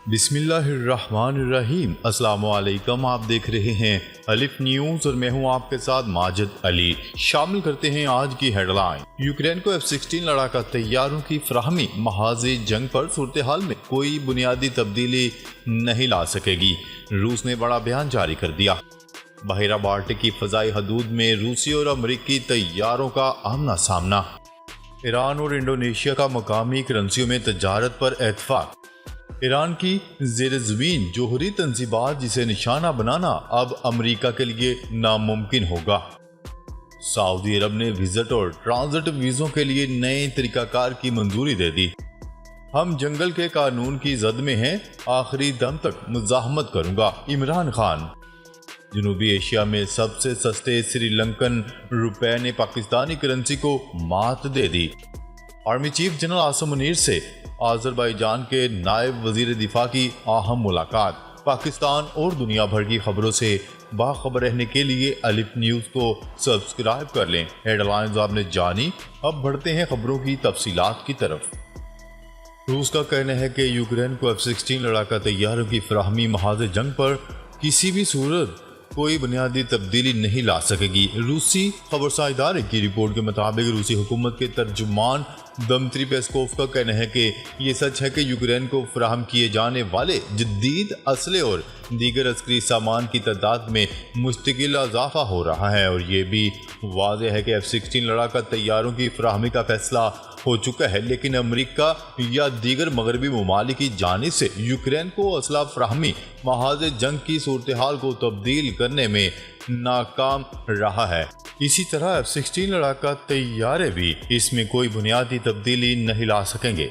بسم اللہ الرحمن الرحیم۔ السلام علیکم، آپ دیکھ رہے ہیں الف نیوز اور میں ہوں آپ کے ساتھ ماجد علی۔ شامل کرتے ہیں آج کی ہیڈ لائن۔ یوکرین کو F-16 لڑاکا طیاروں کی فراہمی محاذ جنگ پر صورتحال میں کوئی بنیادی تبدیلی نہیں لا سکے گی، روس نے بڑا بیان جاری کر دیا۔ بحیرہ بالٹک کی فضائی حدود میں روسی اور امریکی طیاروں کا آمنا سامنا۔ ایران اور انڈونیشیا کا مقامی کرنسیوں میں تجارت پر اتفاق۔ ایران کی زیر زمین جوہری تنصیبات جسے نشانہ بنانا اب امریکہ کے لیے ناممکن ہوگا۔ سعودی عرب نے وزٹ اور ٹرانزٹ ویزوں کے لیے نئے طریقہ کار کی منظوری دے دی۔ ہم جنگل کے قانون کی زد میں ہیں، آخری دم تک مزاحمت کروں گا، عمران خان۔ جنوبی ایشیا میں سب سے سستے سری لنکن روپے نے پاکستانی کرنسی کو مات دے دی۔ Army chief general Asim Munir سے آذربائیجان کے نائب وزیر دفاع کی اہم ملاقات۔ پاکستان اور دنیا بھر کی خبروں سے باخبر رہنے کے لیے الف نیوز کو سبسکرائب کر لیں۔ ہیڈ لائنز آپ نے جانی، اب بڑھتے ہیں خبروں کی تفصیلات کی طرف۔ روس کا کہنا ہے کہ یوکرین کو F-16 لڑاکا طیاروں کی فراہمی محاذ جنگ پر کسی بھی صورت کوئی بنیادی تبدیلی نہیں لا سکے گی۔ روسی خبرساں ادارے کی رپورٹ کے مطابق روسی حکومت کے ترجمان دمتری پیسکوف کا کہنا ہے کہ یہ سچ ہے کہ یوکرین کو فراہم کیے جانے والے جدید اسلحے اور دیگر عسکری سامان کی تعداد میں مستقل اضافہ ہو رہا ہے، اور یہ بھی واضح ہے کہ F-16 لڑاکا طیاروں کی فراہمی کا فیصلہ ہو چکا ہے، لیکن امریکہ یا دیگر مغربی ممالک کی جانب سے یوکرین کو اسلحہ فراہمی محاذ جنگ کی صورتحال کو تبدیل کرنے میں ناکام رہا ہے۔ اسی طرح F-16 لڑاکا طیارے بھی اس میں کوئی بنیادی تبدیلی نہیں لا سکیں گے۔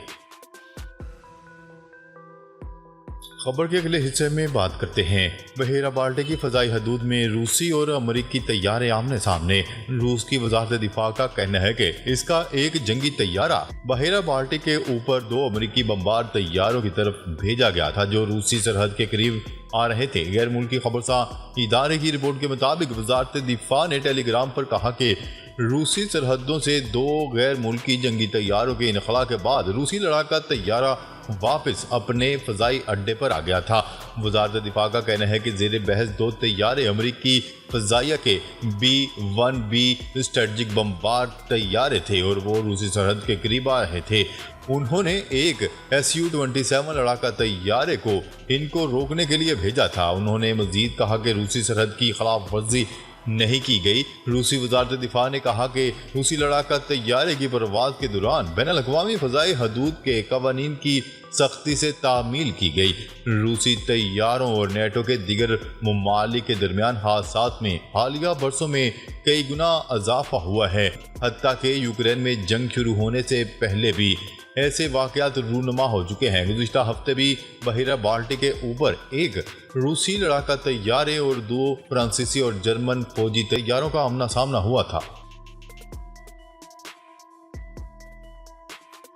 خبر کے اگلے حصے میں بات کرتے ہیں۔ بحیرہ بالٹک کی فضائی حدود میں روسی اور امریکی طیارے آمنے سامنے۔ روس کی وزارت دفاع کا کہنا ہے کہ اس کا ایک جنگی طیارہ بحیرہ بالٹک کے اوپر دو امریکی بمبار طیاروں کی طرف بھیجا گیا تھا جو روسی سرحد کے قریب آ رہے تھے۔ غیر ملکی خبرساں ادارے کی رپورٹ کے مطابق وزارت دفاع نے ٹیلی گرام پر کہا کہ روسی سرحدوں سے دو غیر ملکی جنگی طیاروں کے انخلاء کے بعد روسی لڑاکا طیارہ واپس اپنے فضائی اڈے پر آ گیا تھا۔ وزارت دفاع کا کہنا ہے کہ زیر بحث دو طیارے امریکی فضائیہ کے B-1B اسٹریٹجک بمبار طیارے تھے اور وہ روسی سرحد کے قریب آ رہے تھے۔ انہوں نے ایک Su-27 لڑاکا طیارے کو ان کو روکنے کے لیے بھیجا تھا۔ انہوں نے مزید کہا کہ روسی سرحد کی خلاف ورزی نہیں کی گئی۔ روسی وزارت دفاع نے کہا کہ روسی لڑاکا طیارے کی پرواز کے دوران بین الاقوامی فضائی حدود کے قوانین کی سختی سے تعمیل کی گئی۔ روسی طیاروں اور نیٹو کے دیگر ممالک کے درمیان حادثات میں حالیہ برسوں میں کئی گنا اضافہ ہوا ہے، حتیٰ کہ یوکرین میں جنگ شروع ہونے سے پہلے بھی ایسے واقعات رونما ہو چکے ہیں۔ گزشتہ ہفتے بھی بحیرہ بالٹک کے اوپر ایک روسی لڑاکا طیارے اور دو فرانسیسی اور جرمن فوجی طیاروں کا آمنا سامنا ہوا تھا۔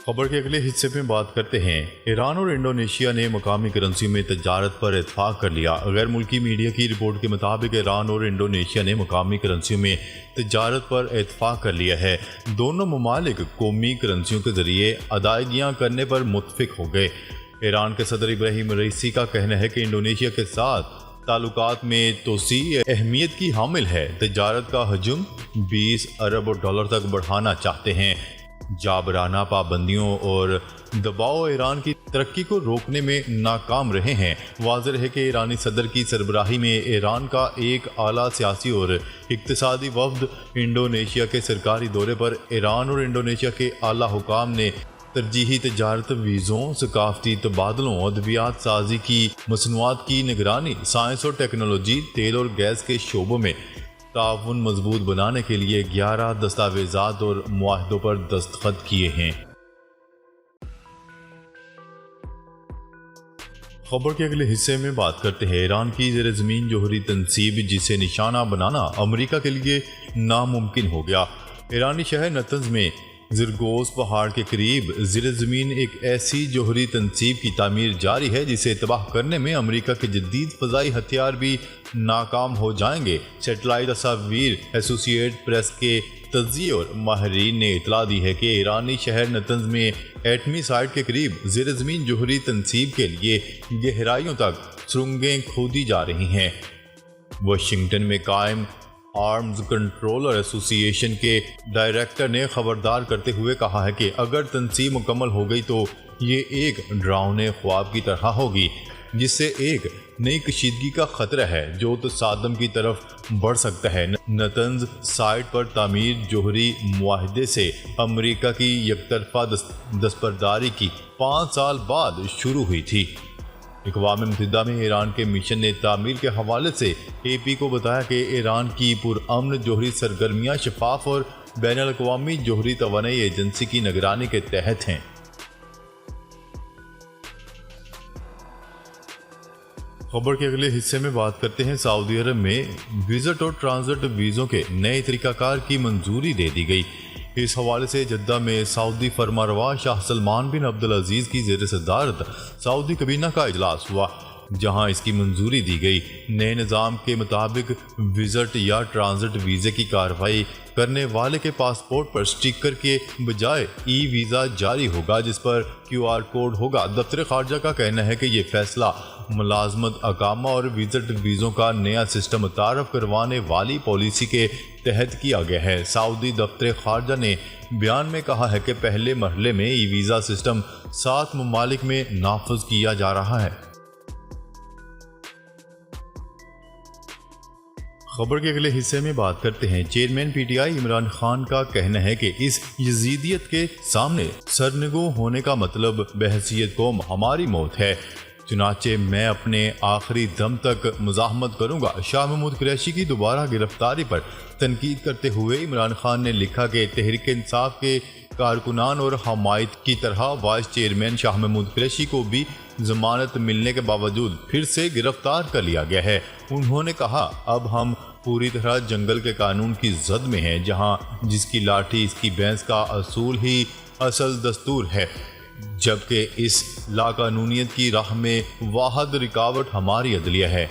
خبر کے اگلے حصے میں بات کرتے ہیں۔ ایران اور انڈونیشیا نے مقامی کرنسی میں تجارت پر اتفاق کر لیا۔ غیر ملکی میڈیا کی رپورٹ کے مطابق ایران اور انڈونیشیا نے مقامی کرنسیوں میں تجارت پر اتفاق کر لیا ہے۔ دونوں ممالک قومی کرنسیوں کے ذریعے ادائیگیاں کرنے پر متفق ہو گئے۔ ایران کے صدر ابراہیم رئیسی کا کہنا ہے کہ انڈونیشیا کے ساتھ تعلقات میں توسیع اہمیت کی حامل ہے۔ تجارت کا حجم 20 ارب ڈالر تک بڑھانا چاہتے ہیں۔ جابرانہ پابندیوں اور دباؤ ایران کی ترقی کو روکنے میں ناکام رہے ہیں۔ واضح ہے کہ ایرانی صدر کی سربراہی میں ایران کا ایک اعلیٰ سیاسی اور اقتصادی وفد انڈونیشیا کے سرکاری دورے پر ایران اور انڈونیشیا کے اعلیٰ حکام نے ترجیحی تجارت ویزوں، ثقافتی تبادلوں، ادویات سازی کی مصنوعات کی نگرانی، سائنس اور ٹیکنالوجی، تیل اور گیس کے شعبوں میں تعاون مضبوط بنانے کے لیے 11 دستاویزات اور معاہدوں پر دستخط کیے ہیں۔ خبر کے اگلے حصے میں بات کرتے ہیں۔ ایران کی زیر زمین جوہری تنصیب جسے نشانہ بنانا امریکہ کے لیے ناممکن ہو گیا۔ ایرانی شہر نتنز میں زرگوز پہاڑ کے قریب زیر زمین ایک ایسی جوہری تنصیب کی تعمیر جاری ہے جسے تباہ کرنے میں امریکہ کے جدید فضائی ہتھیار بھی ناکام ہو جائیں گے۔ سیٹلائٹ تصاویر ایسوسی ایٹ پریس کے تجزیے اور ماہرین نے اطلاع دی ہے کہ ایرانی شہر نتنز میں ایٹمی سائٹ کے قریب زیر زمین جوہری تنصیب کے لیے گہرائیوں تک سرنگیں کھودی جا رہی ہیں۔ واشنگٹن میں قائم آرمز کنٹرولر ایسوسی ایشن کے ڈائریکٹر نے خبردار کرتے ہوئے کہا ہے کہ اگر تنصیب مکمل ہو گئی تو یہ ایک ڈراؤنے خواب کی طرح ہوگی، جس سے ایک نئی کشیدگی کا خطرہ ہے جو تصادم کی طرف بڑھ سکتا ہے۔ نتنز سائٹ پر تعمیر جوہری معاہدے سے امریکہ کی یک طرفہ دستبرداری کی 5 سال بعد شروع ہوئی تھی۔ اقوام متحدہ میں ایران کے مشن نے تعمیر کے حوالے سے اے پی کو بتایا کہ ایران کی پرامن جوہری سرگرمیاں شفاف اور بین الاقوامی جوہری توانائی ایجنسی کی نگرانی کے تحت ہیں۔ خبر کے اگلے حصے میں بات کرتے ہیں سعودی عرب میں وزٹ اور ٹرانزٹ ویزوں کے نئے طریقہ کار کی منظوری دے دی گئی۔ اس حوالے سے جدہ میں سعودی فرمانروا شاہ سلمان بن عبدالعزیز کی زیر صدارت سعودی کابینہ کا اجلاس ہوا، جہاں اس کی منظوری دی گئی۔ نئے نظام کے مطابق وزٹ یا ٹرانزٹ ویزے کی کارروائی کرنے والے کے پاسپورٹ پر سٹیکر کے بجائے ای ویزا جاری ہوگا، جس پر QR کوڈ ہوگا۔ دفتر خارجہ کا کہنا ہے کہ یہ فیصلہ ملازمت اقامہ اور وزٹ ویزوں کا نیا سسٹم متعارف کروانے والی پالیسی کے تحت کیا گیا ہے۔ سعودی دفتر خارجہ نے بیان میں کہا ہے کہ پہلے مرحلے میں ای ویزا سسٹم 7 ممالک میں نافذ کیا جا رہا ہے۔ خبر کے اگلے حصے میں بات کرتے ہیں chairman P T I Imran Khan کا کہنا ہے کہ اس یزیدیت کے سامنے سرنگو ہونے کا مطلب بحیثیت قوم ہماری موت ہے، چنانچہ میں اپنے آخری دم تک مزاحمت کروں گا۔ شاہ محمود قریشی کی دوبارہ گرفتاری پر تنقید کرتے ہوئے عمران خان نے لکھا کہ تحریک انصاف کے کارکنان اور حمایت کی طرح وائس چیئرمین شاہ محمود قریشی کو بھی ضمانت ملنے کے باوجود پھر سے گرفتار کر لیا گیا ہے۔ انہوں نے کہا اب ہم پوری طرح جنگل کے قانون کی زد میں ہیں، جہاں جس کی لاٹھی اس کی بھینس کا اصول ہی اصل دستور ہے، جبکہ اس لاقانونیت کی راہ میں واحد رکاوٹ ہماری عدلیہ ہے۔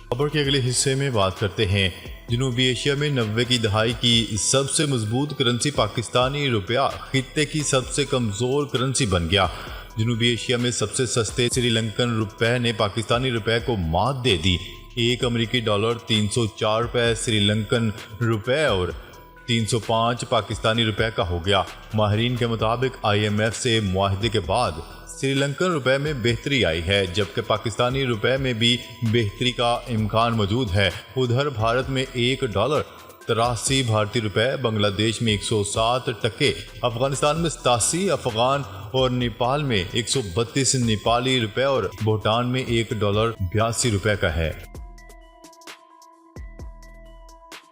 خبر کے اگلے حصے میں بات کرتے ہیں جنوبی ایشیا میں 90 کی دہائی کی سب سے مضبوط کرنسی پاکستانی روپیہ خطے کی سب سے کمزور کرنسی بن گیا۔ جنوبی ایشیا میں سب سے سستے سری لنکن روپے نے پاکستانی روپے کو مات دے دی۔ ایک امریکی ڈالر 304 روپے سری لنکن روپے اور 305 پاکستانی روپے کا ہو گیا۔ ماہرین کے مطابق IMF سے معاہدے کے بعد سری لنکن روپے میں بہتری آئی ہے، جبکہ پاکستانی روپے میں بھی بہتری کا امکان موجود ہے۔ ادھر بھارت میں ایک ڈالر 83 بھارتی روپے، بنگلہ دیش میں 107 ٹکے، افغانستان میں 87 افغان اور نیپال میں 132 نیپالی روپے اور بھوٹان میں ایک ڈالر 82 روپے کا ہے۔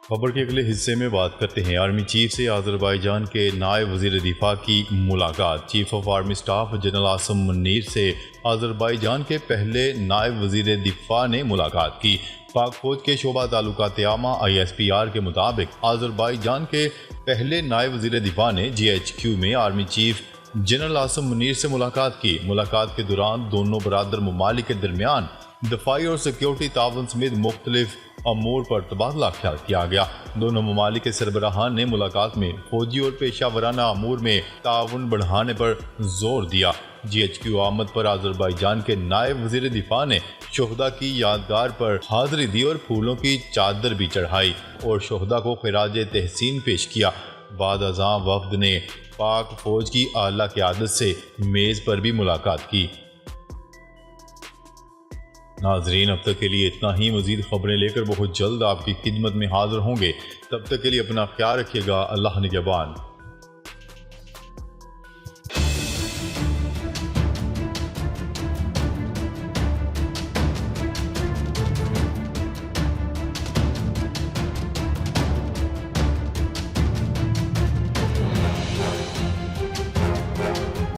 خبر کے اگلے حصے میں بات کرتے ہیں آرمی چیف سے آذربائیجان کے نائب وزیر دفاع کی ملاقات۔ Chief of army staff general Asim Munir سے آذربائیجان کے پہلے نائب وزیر دفاع نے ملاقات کی۔ پاک فوج کے شعبہ تعلقات عامہ ISPR کے مطابق آذربائیجان کے پہلے نائب وزیر دفاع نے GHQ میں army chief general Asim Munir سے ملاقات کی۔ ملاقات کے دوران دونوں برادر ممالک کے درمیان دفاعی اور سیکیورٹی تعاون سمیت مختلف امور پر تبادلہ خیال کیا گیا۔ دونوں ممالک کے سربراہان نے ملاقات میں فوجی اور پیشہ ورانہ امور میں تعاون بڑھانے پر زور دیا۔ GHQ آمد پر آذربائیجان کے نائب وزیر دفاع نے شہداء کی یادگار پر حاضری دی اور پھولوں کی چادر بھی چڑھائی اور شہداء کو خراج تحسین پیش کیا۔ بعد ازاں وفد نے پاک فوج کی اعلیٰ قیادت سے میز پر بھی ملاقات کی۔ ناظرین اب تک کے لیے اتنا ہی، مزید خبریں لے کر بہت جلد آپ کی خدمت میں حاضر ہوں گے۔ تب تک کے لیے اپنا خیال رکھیے گا۔ اللہ نگہبان۔